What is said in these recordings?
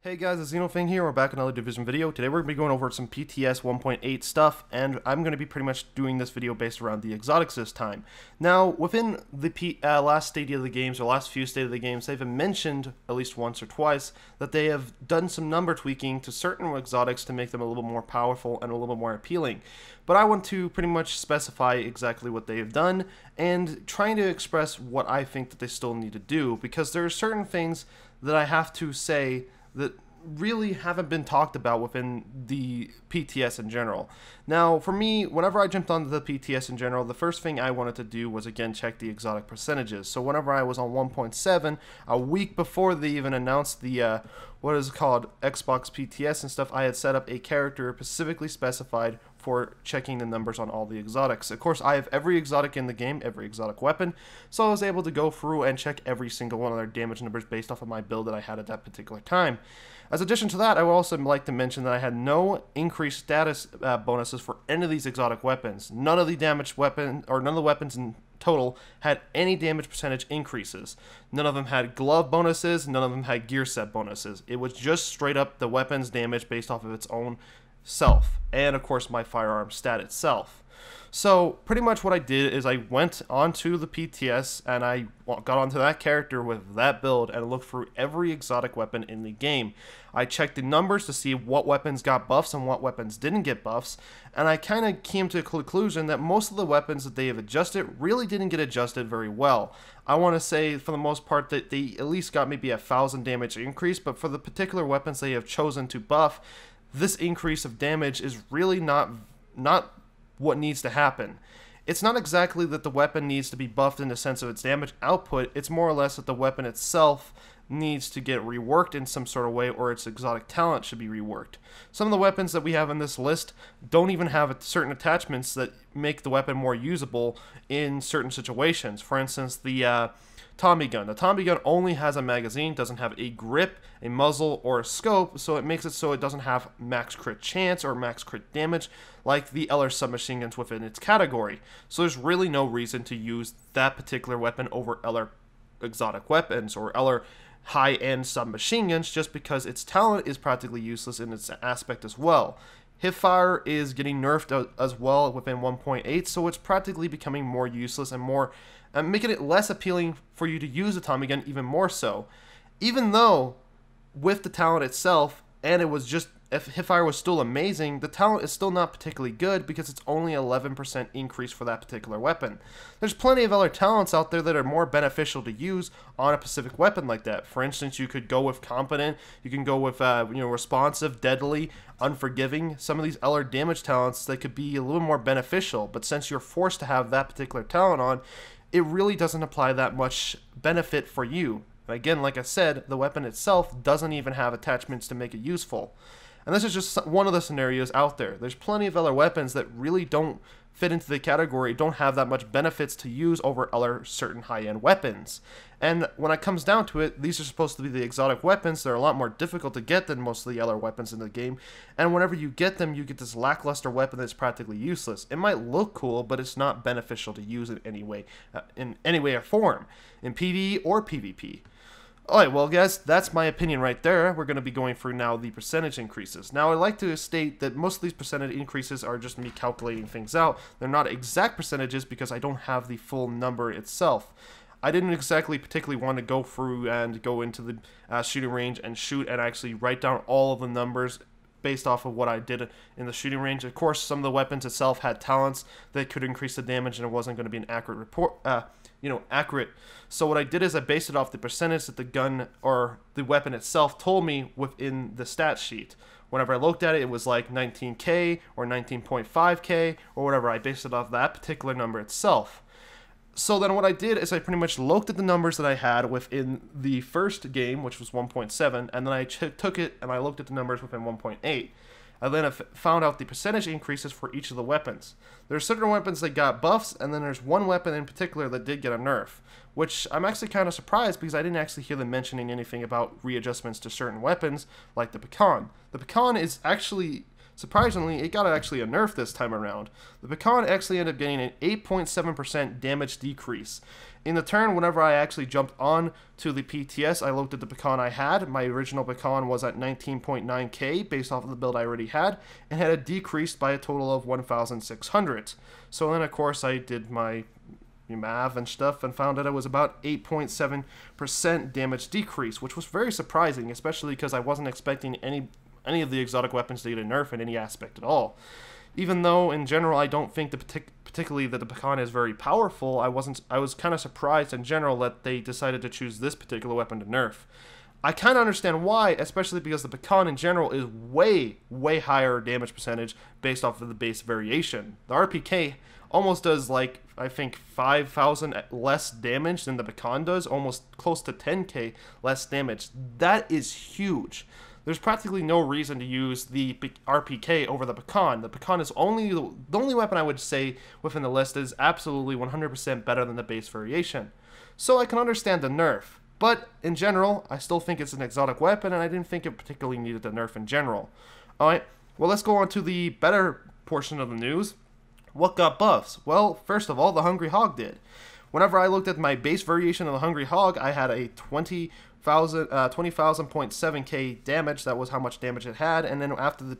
Hey guys, it's Xenofang here. We're back in another Division video. Today we're going to be going over some PTS 1.8 stuff, and I'm going to be pretty much doing this video based around the exotics this time. Now, within the last state of the games, or last few state of the games, they've mentioned at least once or twice that they have done some number tweaking to certain exotics to make them a little more powerful and a little more appealing. But I want to pretty much specify exactly what they have done and trying to express what I think that they still need to do, because there are certain things that I have to say that really haven't been talked about within the PTS in general. Now, for me, whenever I jumped onto the PTS in general, the first thing I wanted to do was again check the exotic percentages. So whenever I was on 1.7, a week before they even announced the what is called Xbox PTS and stuff, I had set up a character specifically specified for checking the numbers on all the exotics. Of course, I have every exotic in the game, every exotic weapon, so I was able to go through and check every single one of their damage numbers based off of my build that I had at that particular time. As addition to that, I would also like to mention that I had no increased status bonuses for any of these exotic weapons. None of the damage weapon, or none of the weapons in total had any damage percentage increases. None of them had glove bonuses, none of them had gear set bonuses. It was just straight up the weapon's damage based off of its own self, and of course my firearm stat itself. So pretty much what I did is I went onto the PTS and I got onto that character with that build and looked through every exotic weapon in the game. I checked the numbers to see what weapons got buffs and what weapons didn't get buffs, and I kind of came to a conclusion that most of the weapons that they have adjusted really didn't get adjusted very well. I want to say for the most part that they at least got maybe 1,000 damage increase, but for the particular weapons they have chosen to buff, this increase of damage is really not what needs to happen. It's not exactly that the weapon needs to be buffed in the sense of its damage output, it's more or less that the weapon itself needs to get reworked in some sort of way, or its exotic talent should be reworked. Some of the weapons that we have in this list don't even have certain attachments that make the weapon more usable in certain situations. For instance, the Tommy gun. The Tommy gun only has a magazine, doesn't have a grip, a muzzle, or a scope, so it makes it so it doesn't have max crit chance or max crit damage like the LR submachine guns within its category. So there's really no reason to use that particular weapon over LR exotic weapons or LR high-end submachine guns, just because its talent is practically useless in its aspect as well. Hipfire is getting nerfed as well within 1.8, so it's practically becoming more useless and more making it less appealing for you to use a Tommy gun even more so. Even though with the talent itself, and it was just, if Hipfire was still amazing, the talent is still not particularly good because it's only 11% increase for that particular weapon. There's plenty of other talents out there that are more beneficial to use on a specific weapon like that. For instance, you could go with competent, you can go with responsive, deadly, unforgiving. Some of these LR damage talents that could be a little more beneficial, but since you're forced to have that particular talent on, it really doesn't apply that much benefit for you. Again, like I said, the weapon itself doesn't even have attachments to make it useful. And this is just one of the scenarios out there. There's plenty of other weapons that really don't fit into the category, don't have that much benefits to use over other certain high-end weapons. And when it comes down to it, these are supposed to be the exotic weapons. They're a lot more difficult to get than most of the other weapons in the game. And whenever you get them, you get this lackluster weapon that's practically useless. It might look cool, but it's not beneficial to use in any way or form, in PvE or PvP. Alright, well guys, that's my opinion right there. We're going to be going through now the percentage increases. Now I'd like to state that most of these percentage increases are just me calculating things out. They're not exact percentages because I don't have the full number itself. I didn't exactly particularly want to go through and go into the shooting range and shoot and actually write down all of the numbers based off of what I did in the shooting range. Of course, some of the weapons itself had talents that could increase the damage, and it wasn't going to be an accurate report, accurate. So what I did is I based it off the percentage that the gun or the weapon itself told me within the stat sheet. Whenever I looked at it, it was like 19k or 19.5k or whatever. I based it off that particular number itself. So then what I did is I pretty much looked at the numbers that I had within the first game, which was 1.7, and then I took it and I looked at the numbers within 1.8. I then found out the percentage increases for each of the weapons. There are certain weapons that got buffs, and then there's one weapon in particular that did get a nerf, which I'm actually kind of surprised because I didn't actually hear them mentioning anything about readjustments to certain weapons, like the pecan. The pecan is actually, surprisingly, it got actually a nerf this time around. The pecan actually ended up getting an 8.7% damage decrease. In the turn, whenever I actually jumped on to the PTS, I looked at the pecan I had. My original pecan was at 19.9k based off of the build I already had, and had it decreased by a total of 1,600. So then, of course, I did my math and stuff and found that it was about 8.7% damage decrease, which was very surprising, especially because I wasn't expecting any of the exotic weapons to get a nerf in any aspect at all. Even though, in general, I don't think particularly that the pecan is very powerful, I was kind of surprised in general that they decided to choose this particular weapon to nerf. I kind of understand why, especially because the pecan in general is way, way higher damage percentage based off of the base variation. The RPK almost does, like, I think 5,000 less damage than the pecan does, almost close to 10k less damage. That is huge. There's practically no reason to use the RPK over the pecan. The pecan is the only weapon I would say within the list is absolutely 100% better than the base variation. So I can understand the nerf, but in general, I still think it's an exotic weapon, and I didn't think it particularly needed the nerf in general. Alright, well, let's go on to the better portion of the news. What got buffs? Well, first of all, the Hungry Hog did. Whenever I looked at my base variation of the Hungry Hog, I had a 20,000.7k damage. That was how much damage it had, and then after the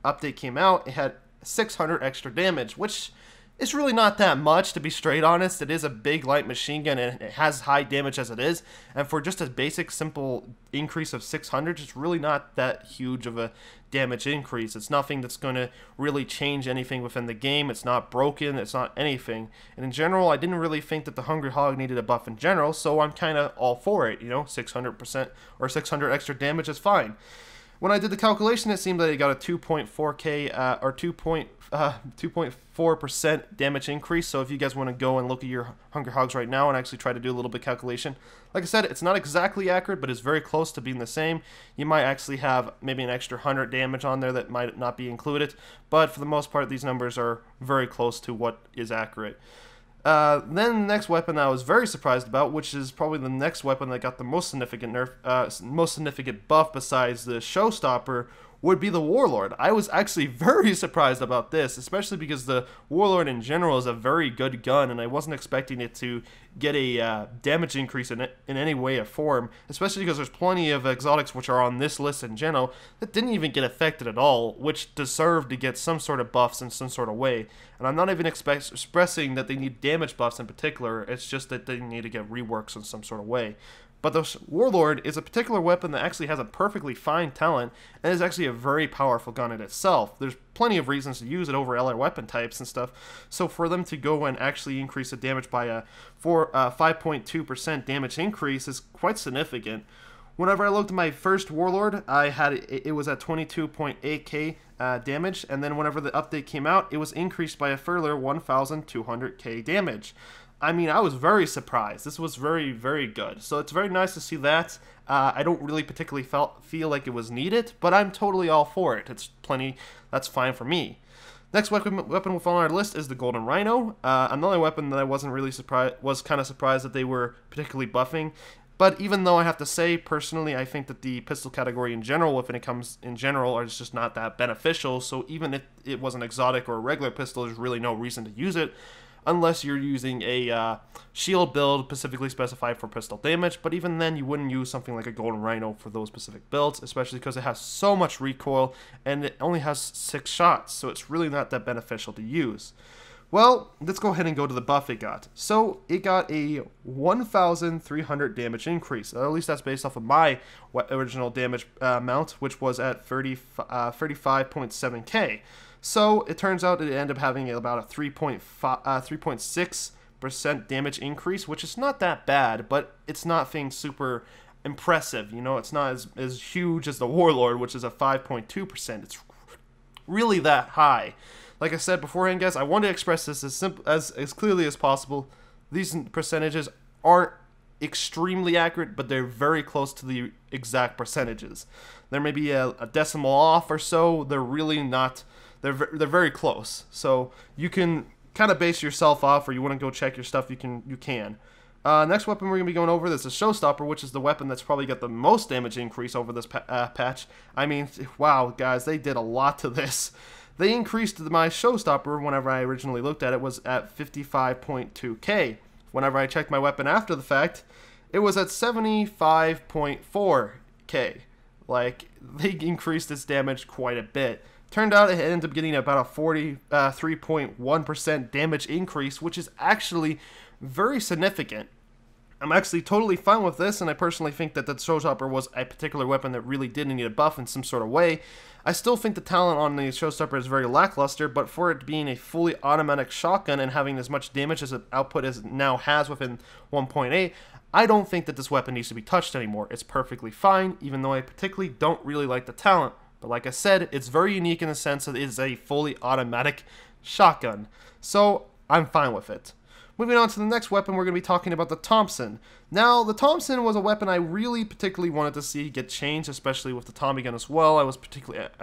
update came out, it had 600 extra damage, which is really not that much, to be straight honest. It is a big light machine gun, and it has high damage as it is, and for just a basic simple increase of 600, it's really not that huge of a damage increase. It's nothing that's going to really change anything within the game. It's not broken, it's not anything, and in general, I didn't really think that the Hungry Hog needed a buff in general, so I'm kind of all for it. 600% or 600 extra damage is fine. When I did the calculation, it seemed that it got a 2.4k or 2.4% damage increase. So if you guys want to go and look at your Hungry Hogs right now and actually try to do a little bit of calculation, like I said, it's not exactly accurate, but it's very close to being the same. You might actually have maybe an extra 100 damage on there that might not be included, but for the most part, these numbers are very close to what is accurate. Then the next weapon I was very surprised about, which is probably the next weapon that got the most significant most significant buff besides the Showstopper, would be the Warlord. I was actually very surprised about this, especially because the Warlord in general is a very good gun, and I wasn't expecting it to get a damage increase in any way or form, especially because there's plenty of exotics which are on this list in general that didn't even get affected at all, which deserve to get some sort of buffs in some sort of way. And I'm not even expressing that they need damage buffs in particular, it's just that they need to get reworks in some sort of way. But the Warlord is a particular weapon that actually has a perfectly fine talent, and is actually a very powerful gun in itself. There's plenty of reasons to use it over other weapon types and stuff, so for them to go and actually increase the damage by a 5.2% damage increase is quite significant. Whenever I looked at my first Warlord, it was at 22.8k damage, and then whenever the update came out, it was increased by a further 1,200k damage. I mean, I was very surprised. This was very, very good. So it's very nice to see that. I don't really particularly feel like it was needed, but I'm totally all for it. It's plenty. That's fine for me. Next weapon on our list is the Golden Rhino. Another weapon that I wasn't really surprised, was kind of surprised that they were particularly buffing. But even though I have to say, personally, I think that the pistol category in general, when it comes in general, is just not that beneficial. So even if it was an exotic or a regular pistol, there's really no reason to use it, unless you're using a shield build specifically specified for pistol damage, but even then you wouldn't use something like a Golden Rhino for those specific builds, especially because it has so much recoil and it only has 6 shots, so it's really not that beneficial to use. Well, let's go ahead and go to the buff it got. So it got a 1,300 damage increase, at least that's based off of my original damage amount, which was at 35.7k. So it turns out it ended up having about a 3.6% damage increase, which is not that bad, but it's nothing super impressive. It's not as huge as the Warlord, which is a 5.2%. It's really that high. Like I said beforehand, guys, I want to express this as clearly as possible. These percentages aren't extremely accurate, but they're very close to the exact percentages. There may be a decimal off or so. They're really not. They're very close, so you can kind of base yourself off, or you want to go check your stuff, you can. Next weapon we're going to be going over is the Showstopper, which is the weapon that's probably got the most damage increase over this patch. I mean, wow, guys, they did a lot to this. They increased my Showstopper whenever I originally looked at it was at 55.2k whenever I checked my weapon after the fact, it was at 75.4k. Like, they increased its damage quite a bit. Turned out it ended up getting about a 43.1% damage increase, which is actually very significant. I'm actually totally fine with this, and I personally think that the Showstopper was a particular weapon that really did need a buff in some sort of way. I still think the talent on the Showstopper is very lackluster, but for it being a fully automatic shotgun and having as much damage as its output as it now has within 1.8, I don't think that this weapon needs to be touched anymore. It's perfectly fine, even though I particularly don't really like the talent. But like I said, it's very unique in the sense that it is a fully automatic shotgun. So I'm fine with it. Moving on to the next weapon, we're going to be talking about the Thompson. Now, the Thompson was a weapon I really particularly wanted to see get changed, especially with the Tommy gun as well. I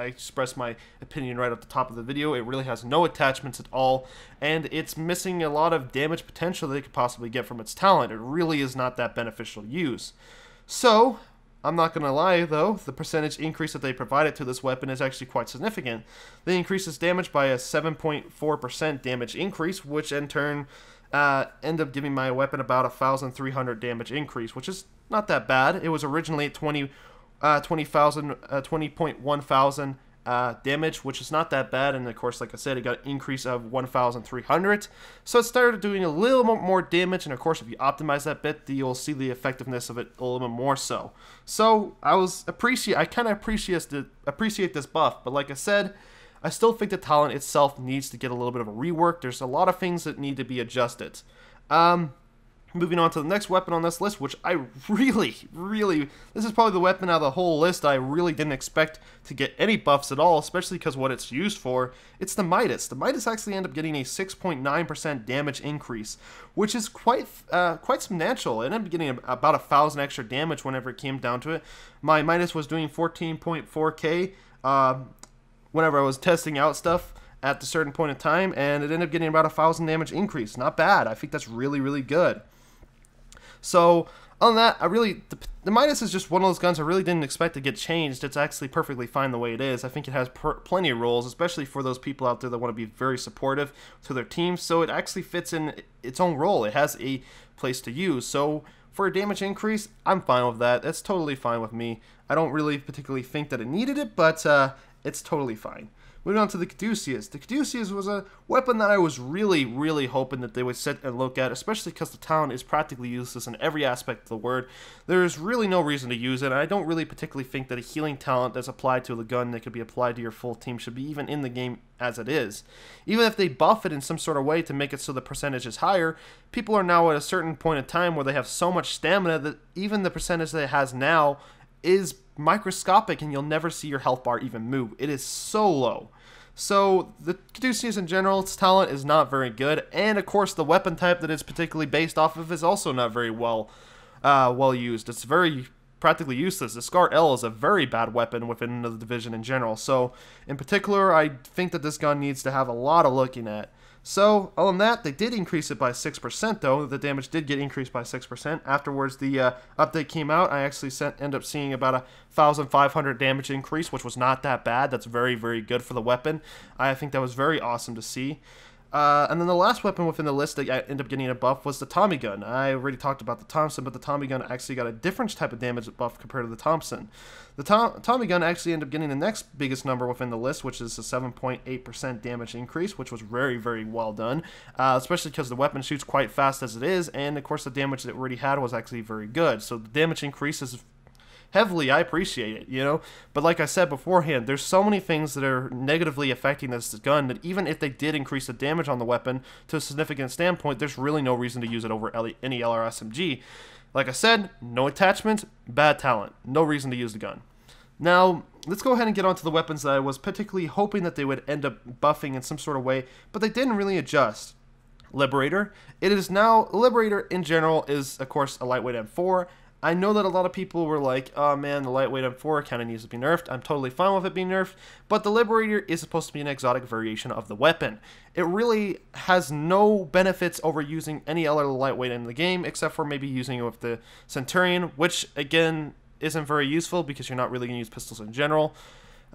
expressed my opinion right at the top of the video. It really has no attachments at all, and it's missing a lot of damage potential that it could possibly get from its talent. It really is not that beneficial to use. So, I'm not going to lie though, the percentage increase that they provided to this weapon is actually quite significant. They increased its damage by a 7.4% damage increase, which in turn end up giving my weapon about 1,300 damage increase, which is not that bad. It was originally at 20.1 thousand damage, which is not that bad, and of course, like I said, it got an increase of 1,300, so it started doing a little more damage, and of course, if you optimize that bit, you'll see the effectiveness of it a little bit more so. So, I kind of appreciate this buff, but like I said, I still think the talent itself needs to get a little bit of a rework. There's a lot of things that need to be adjusted. Moving on to the next weapon on this list, which I really, this is probably the weapon out of the whole list I really didn't expect to get any buffs at all, especially because what it's used for. It's the Midas. The Midas actually ended up getting a 6.9% damage increase, which is quite substantial. It ended up getting about 1,000 extra damage whenever it came down to it. My Midas was doing 14.4k, whenever I was testing out stuff at a certain point in time, and it ended up getting about 1,000 damage increase. Not bad. I think that's really good. So, other than that, the Midas is just one of those guns I really didn't expect to get changed. It's actually perfectly fine the way it is. I think it has plenty of roles, especially for those people out there that want to be very supportive to their team, so it actually fits in its own role. It has a place to use. So, for a damage increase, I'm fine with that. That's totally fine with me. I don't really particularly think that it needed it, but it's totally fine. Moving on to the Caduceus. The Caduceus was a weapon that I was really hoping that they would sit and look at, especially because the talent is practically useless in every aspect of the word. There is really no reason to use it, and I don't really particularly think that a healing talent that's applied to the gun that could be applied to your full team should be even in the game as it is. Even if they buff it in some sort of way to make it so the percentage is higher, people are now at a certain point in time where they have so much stamina that even the percentage that it has now is microscopic, and you'll never see your health bar even move. It is so low. So the Caduceus in general, its talent is not very good, and of course the weapon type that it's particularly based off of is also not very well used. It's very practically useless. The Scar L is a very bad weapon within the division in general. So in particular, I think that this gun needs to have a lot of looking at. So, other than that, they did increase it by 6%, though. The damage did get increased by 6%. Afterwards, the update came out. I actually ended up seeing about 1,500 damage increase, which was not that bad. That's very good for the weapon. I think that was very awesome to see. And then the last weapon within the list that I ended up getting a buff was the Tommy gun. I already talked about the Thompson, but the Tommy gun actually got a different type of damage buff compared to the Thompson. The Tommy gun actually ended up getting the next biggest number within the list, which is a 7.8% damage increase, which was very well done, especially because the weapon shoots quite fast as it is, and of course the damage that it already had was actually very good. So the damage increase is heavily, I appreciate it, you know, but like I said beforehand, there's so many things that are negatively affecting this gun that even if they did increase the damage on the weapon to a significant standpoint, there's really no reason to use it over any LRSMG. Like I said, no attachment, bad talent, no reason to use the gun. Now, let's go ahead and get on to the weapons that I was particularly hoping that they would end up buffing in some sort of way, but they didn't really adjust. Liberator. It is now, Liberator in general is, of course, a lightweight M4. I know that a lot of people were like, oh man, the lightweight M4 kind of needs to be nerfed. I'm totally fine with it being nerfed, but the Liberator is supposed to be an exotic variation of the weapon. It really has no benefits over using any other lightweight in the game, except for maybe using it with the Centurion, which, again, isn't very useful because you're not really going to use pistols in general.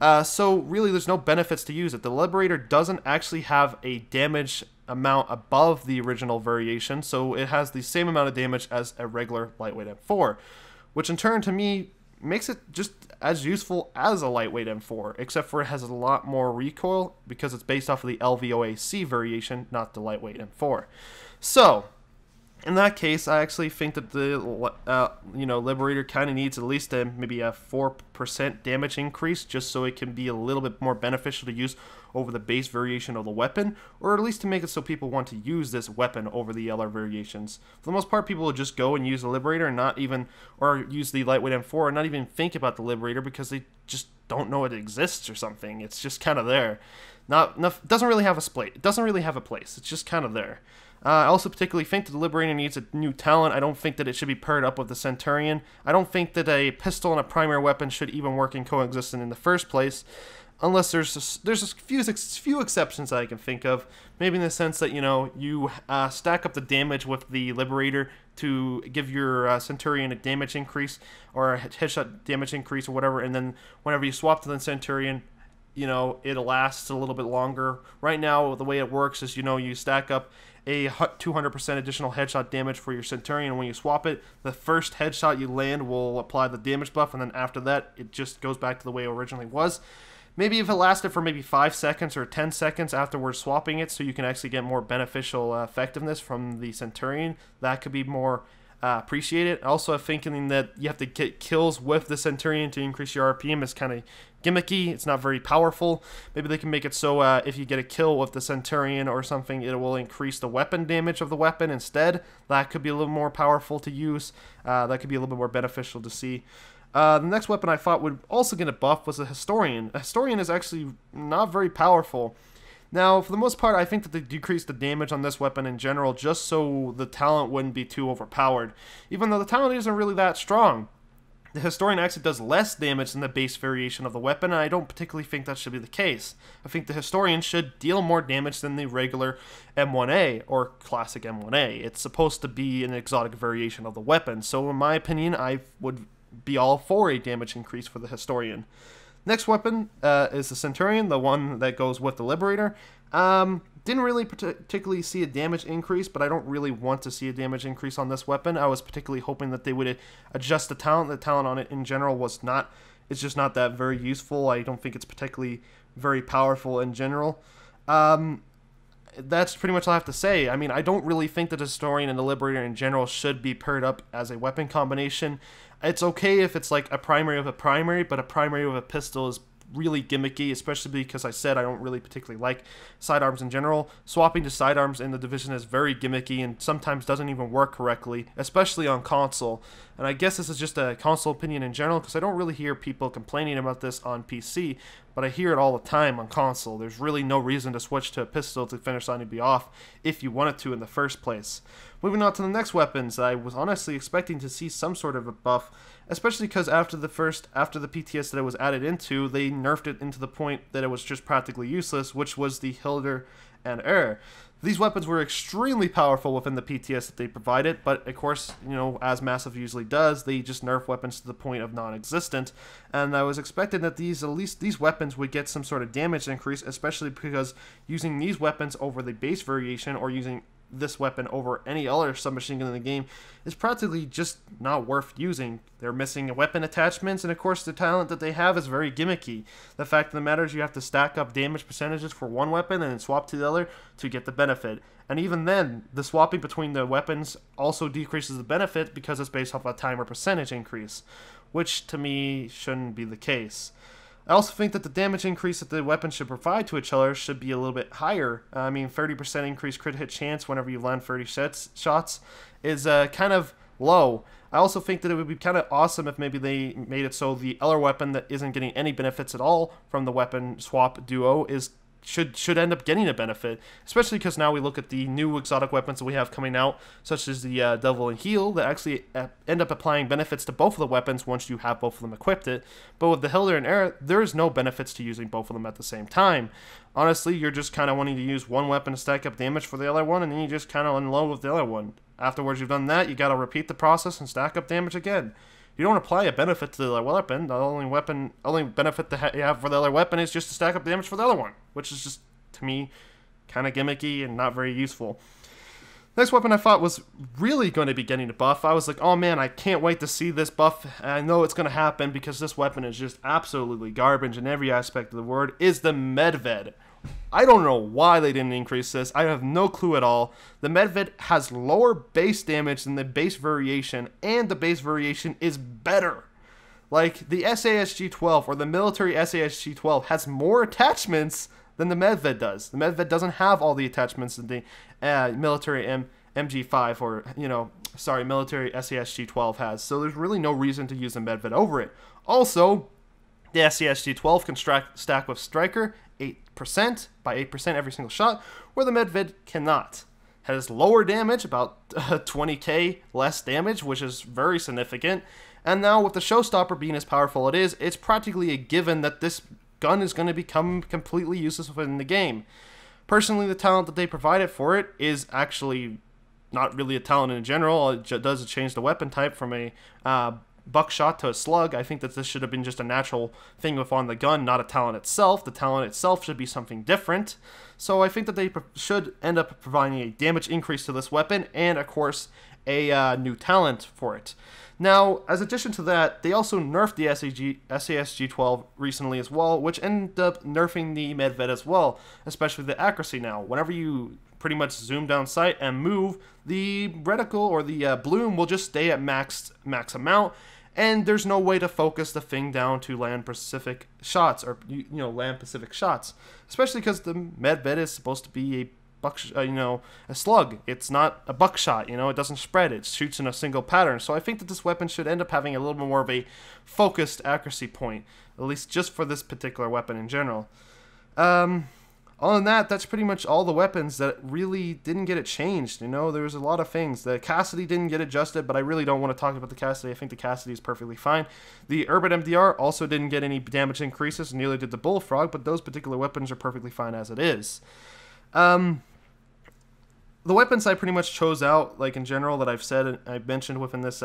So really there's no benefits to use it. The Liberator doesn't actually have a damage amount above the original variation, so it has the same amount of damage as a regular lightweight M4, which in turn to me makes it just as useful as a lightweight M4, except for it has a lot more recoil because it's based off of the LVOAC variation, not the lightweight M4. So in that case, I actually think that the Liberator kind of needs at least maybe a 4% damage increase, just so it can be a little bit more beneficial to use over the base variation of the weapon, or at least to make it so people want to use this weapon over the other variations. For the most part, people will just go and use the Liberator and not even, or use the lightweight M4 and not even think about the Liberator because they just don't know it exists or something. It's just kind of there. Doesn't really have a split. It doesn't really have a place. It's just kind of there. I also particularly think that the Liberator needs a new talent. I don't think that it should be paired up with the Centurion. I don't think that a pistol and a primary weapon should even work in coexistence in the first place, unless there's a few exceptions that I can think of. Maybe in the sense that, you stack up the damage with the Liberator to give your Centurion a damage increase or a headshot damage increase or whatever, and then whenever you swap to the Centurion, it lasts a little bit longer. Right now, the way it works is, you stack up a 200% additional headshot damage for your Centurion, and when you swap it, the first headshot you land will apply the damage buff, and then after that, it just goes back to the way it originally was. Maybe if it lasted for maybe 5 seconds or 10 seconds afterwards swapping it, so you can actually get more beneficial effectiveness from the Centurion, that could be more appreciated. Also, I'm thinking that you have to get kills with the Centurion to increase your RPM is kind of gimmicky. It's not very powerful. Maybe they can make it so if you get a kill with the Centurion or something, it will increase the weapon damage of the weapon instead. That could be a little more powerful to use. That could be a little bit more beneficial to see. The next weapon I thought would also get a buff was a Historian. A Historian is actually not very powerful. Now, for the most part, I think that they decreased the damage on this weapon in general just so the talent wouldn't be too overpowered, even though the talent isn't really that strong. The Historian actually does less damage than the base variation of the weapon, and I don't particularly think that should be the case. I think the Historian should deal more damage than the regular M1A, or classic M1A. It's supposed to be an exotic variation of the weapon, so in my opinion, I would be all for a damage increase for the Historian. Next weapon is the Centurion, the one that goes with the Liberator. Didn't really particularly see a damage increase, but I don't really want to see a damage increase on this weapon. I was particularly hoping that they would adjust the talent. The talent on it in general it's just not that very useful. I don't think it's particularly very powerful in general. That's pretty much all I have to say. I mean, I don't really think that the Historian and the Liberator in general should be paired up as a weapon combination. It's okay if it's like a primary of a primary, but a primary of a pistol is really gimmicky, especially because I said I don't really particularly like sidearms in general. Swapping to sidearms in the Division is very gimmicky and sometimes doesn't even work correctly, especially on console. And I guess this is just a console opinion in general, because I don't really hear people complaining about this on PC, but I hear it all the time on console. There's really no reason to switch to a pistol to finish somebody off if you wanted to in the first place. Moving on to the next weapons, I was honestly expecting to see some sort of a buff, especially because after the PTS that it was added into, they nerfed it into the point that it was just practically useless, which was the Hilder and Air. These weapons were extremely powerful within the PTS that they provided, but of course, as Massive usually does, they just nerf weapons to the point of non-existent, and I was expecting that at least these weapons would get some sort of damage increase, especially because using these weapons over the base variation or using this weapon over any other submachine gun in the game is practically just not worth using. They're missing weapon attachments, and of course the talent that they have is very gimmicky. The fact of the matter is you have to stack up damage percentages for one weapon and then swap to the other to get the benefit. And even then, the swapping between the weapons also decreases the benefit because it's based off a timer percentage increase, which to me shouldn't be the case. I also think that the damage increase that the weapon should provide to each other should be a little bit higher. I mean, 30% increased crit hit chance whenever you land 30 shots is kind of low. I also think that it would be kind of awesome if maybe they made it so the other weapon that isn't getting any benefits at all from the weapon swap duo should end up getting a benefit, especially because now we look at the new exotic weapons that we have coming out, such as the Devil and Heal, that actually end up applying benefits to both of the weapons once you have both of them equipped it. But with the Hilder and Air, there is no benefits to using both of them at the same time. Honestly, you're just kind of wanting to use one weapon to stack up damage for the other one, and then you just kind of unload with the other one. Afterwards you've done that, you got to repeat the process and stack up damage again. You don't apply a benefit to the other weapon. The only benefit that you have for the other weapon is just to stack up damage for the other one, which is just, to me, kind of gimmicky and not very useful. Next weapon I thought was really going to be getting a buff. I was like, oh man, I can't wait to see this buff. I know it's going to happen because this weapon is just absolutely garbage in every aspect of the word, is the Medved. I don't know why they didn't increase this. I have no clue at all. The Medved has lower base damage than the base variation, and the base variation is better. Like, the SASG-12 or the military SASG-12 has more attachments than the Medved does. The Medved doesn't have all the attachments that the military MG5 or, military SASG-12 has. So there's really no reason to use the Medved over it. Also, the SASG-12 can stack with Striker 8% by 8% every single shot, where the Medved cannot. It has lower damage, about 20k less damage, which is very significant. And now with the Showstopper being as powerful it is, it's practically a given that this gun is going to become completely useless within the game. Personally, the talent that they provided for it is actually not really a talent in general. It does change the weapon type from a buckshot to a slug. I think that this should have been just a natural thing within the gun, not a talent itself. The talent itself should be something different. So I think that they should end up providing a damage increase to this weapon and, of course, a new talent for it. Now, as addition to that, they also nerfed the SASG-12 recently as well, which ended up nerfing the Medved as well, especially the accuracy now. Whenever you pretty much zoom down sight and move, the reticle or the bloom will just stay at max amount, and there's no way to focus the thing down to land-specific shots, or land-specific shots, especially because the Medved is supposed to be a a slug. It's not a buckshot, it doesn't spread. It shoots in a single pattern. So I think that this weapon should end up having a little bit more of a focused accuracy point, at least just for this particular weapon in general. Other than that, that's pretty much all the weapons that really didn't get it changed. There was a lot of things. The Cassidy didn't get adjusted, but I really don't want to talk about the Cassidy. I think the Cassidy is perfectly fine. The Urban MDR also didn't get any damage increases, neither did the Bullfrog, but those particular weapons are perfectly fine as it is. The weapons I pretty much chose out, like in general, that I've said and I've mentioned within this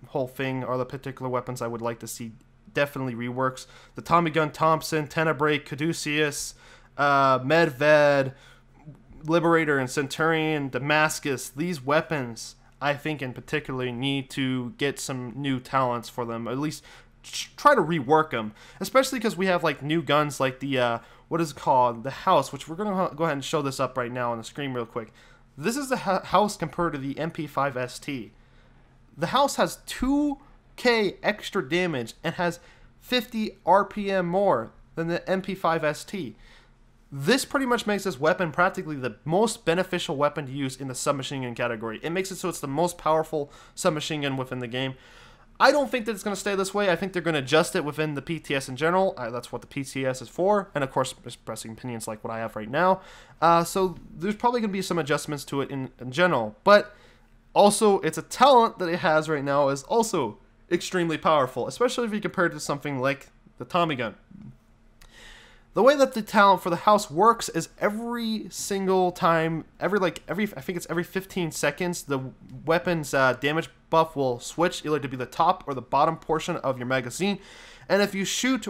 whole thing, are the particular weapons I would like to see definitely reworks. The Tommy Gun Thompson, Tenebrae, Caduceus, Medved, Liberator, and Centurion, Damascus. These weapons, I think in particular, need to get some new talents for them, at least try to rework them, especially because we have like new guns like the, what is it called? The House, which we're going to go ahead and show this up right now on the screen real quick. This is the House compared to the MP5 ST. The House has 2k extra damage and has 50 RPM more than the MP5 ST. This pretty much makes this weapon practically the most beneficial weapon to use in the submachine gun category. It makes it so it's the most powerful submachine gun within the game. I don't think that it's going to stay this way. I think they're going to adjust it within the PTS in general. That's what the PTS is for. And of course, expressing opinions like what I have right now. So there's probably going to be some adjustments to it in general. But also, it's a talent that it has right now is also extremely powerful, especially if you compare it to something like the Tommy gun. The way that the talent for the House works is every single time, I think it's every 15 seconds, the weapon's damage buff will switch either to be the top or the bottom portion of your magazine. And if you shoot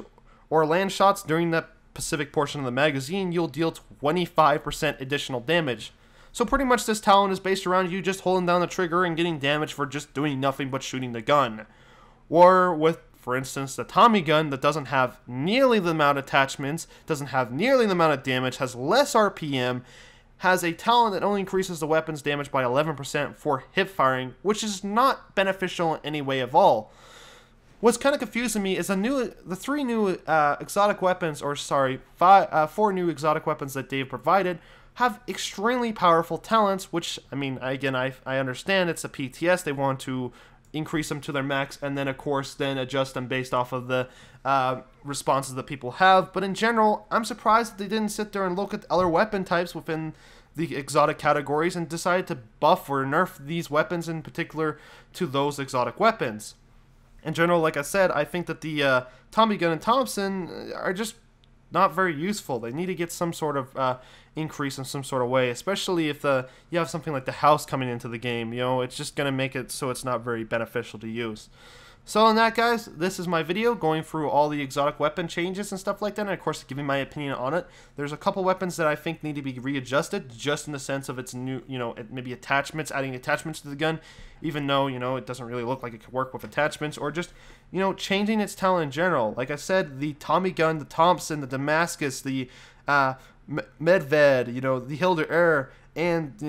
or land shots during that specific portion of the magazine, you'll deal 25% additional damage. So pretty much this talent is based around you just holding down the trigger and getting damage for just doing nothing but shooting the gun. Or with, for instance, the Tommy gun that doesn't have nearly the amount of attachments, doesn't have nearly the amount of damage, has less RPM, has a talent that only increases the weapon's damage by 11% for hip firing, which is not beneficial in any way at all. What's kind of confusing me is the 4 new exotic weapons that they've provided have extremely powerful talents, which, I mean, again, I understand it's a PTS, they want to increase them to their max, and then of course then adjust them based off of the responses that people have. But in general, I'm surprised that they didn't sit there and look at other weapon types within the exotic categories and decided to buff or nerf these weapons in particular to those exotic weapons. In general, like I said, I think that the Tommy gun and Thompson are just not very useful. They need to get some sort of increase in some sort of way, especially if you have something like the House coming into the game. It's just going to make it so it's not very beneficial to use. So on that, guys, this is my video going through all the exotic weapon changes and stuff like that, and of course giving my opinion on it. There's a couple weapons that I think need to be readjusted, just in the sense of its new, maybe attachments, adding attachments to the gun, even though, it doesn't really look like it could work with attachments, or just, changing its talent in general. Like I said, the Tommy gun, the Thompson, the Damascus, the Medved, the Hilder Air, and,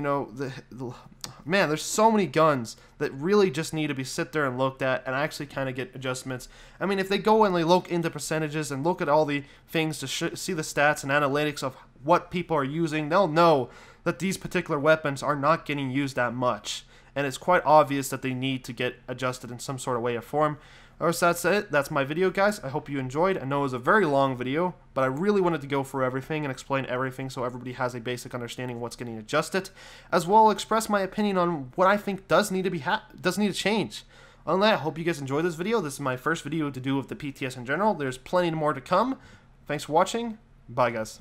man, there's so many guns that really just need to be sit there and looked at and actually kind of get adjustments. I mean, if they go and they look into percentages and look at all the things to see the stats and analytics of what people are using, they'll know that these particular weapons are not getting used that much. And it's quite obvious that they need to get adjusted in some sort of way or form. Or so that's it. That's my video, guys. I hope you enjoyed. I know it was a very long video, but I really wanted to go through everything and explain everything so everybody has a basic understanding of what's getting adjusted, as well as express my opinion on what I think does need to change. On that, I hope you guys enjoyed this video. This is my first video to do with the PTS in general. There's plenty more to come. Thanks for watching. Bye, guys.